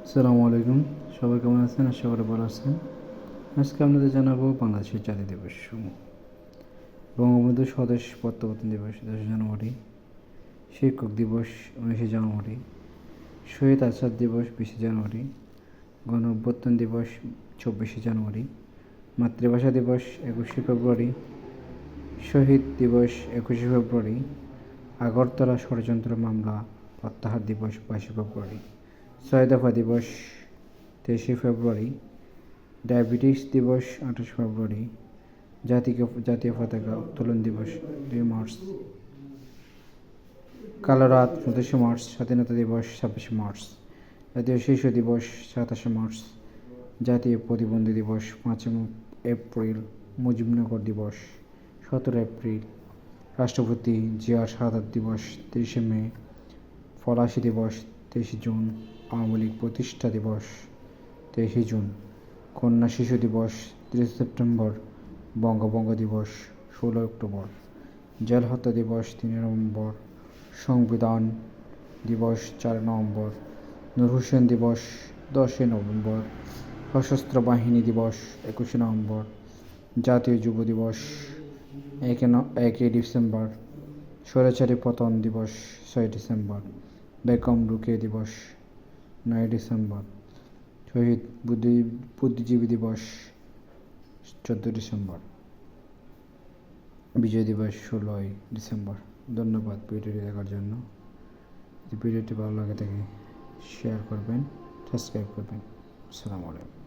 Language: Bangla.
আসসালামু আলাইকুম। সবাই কেমন আছেন? আশা করি ভালো আছেন। আজকে আপনাদের জানাবো বাংলাদেশের জাতীয় দিবস সমূহ। বঙ্গবন্ধু স্বদেশ প্রত্যাবর্তন দিবস 10 জানুয়ারি, শিক্ষক দিবস 19 জানুয়ারি, শহীদ আজাদ দিবস 20 জানুয়ারি, গণ অভ্যুত্থান দিবস 24 জানুয়ারি, মাতৃভাষা দিবস 21 ফেব্রুয়ারি, শহীদ দিবস 21 ফেব্রুয়ারি, আগরতলা ষড়যন্ত্র মামলা প্রত্যাহার দিবস 22 ফেব্রুয়ারি, 6 দফা দিবস 23 ফেব্রুয়ারি, ডায়াবেটিস দিবস 28 ফেব্রুয়ারি, জাতীয় পতাকা উত্তোলন দিবস 2 মার্চ, কালো রাত 29 মার্চ, স্বাধীনতা দিবস 26 মার্চ, জাতীয় শিশু দিবস 27 মার্চ, জাতীয় প্রতিবন্ধী দিবস 5 এপ্রিল, মুজিবনগর দিবস 17 এপ্রিল, রাষ্ট্রপতি জিয়ার শাহাদাত দিবস 30 মে, ফরাসি দিবস 23 জুন, আওয়ামী লীগ প্রতিষ্ঠা দিবস 23 জুন, কন্যা শিশু দিবস 30 সেপ্টেম্বর, বঙ্গভঙ্গ দিবস 16 অক্টোবর, জেল হত্যা দিবস 3 নভেম্বর, সংবিধান দিবস 4 নভেম্বর, নূর হোসেন দিবস 10 নভেম্বর, সশস্ত্র বাহিনী দিবস 21 নভেম্বর, জাতীয় যুব দিবস 1 ডিসেম্বর, স্বৈরাচারী পতন দিবস 6 ডিসেম্বর, বেগম রোকেয়া দিবস 9 ডিসেম্বর, শহীদ বুদ্ধিজীবী দিবস 14 ডিসেম্বর, বিজয় দিবস 16 ডিসেম্বর। ধন্যবাদ ভিডিওটি দেখার জন্য। যদি ভিডিওটি ভালো লাগে থাকে শেয়ার করবেন, সাবস্ক্রাইব করবেন। আসসালামু আলাইকুম।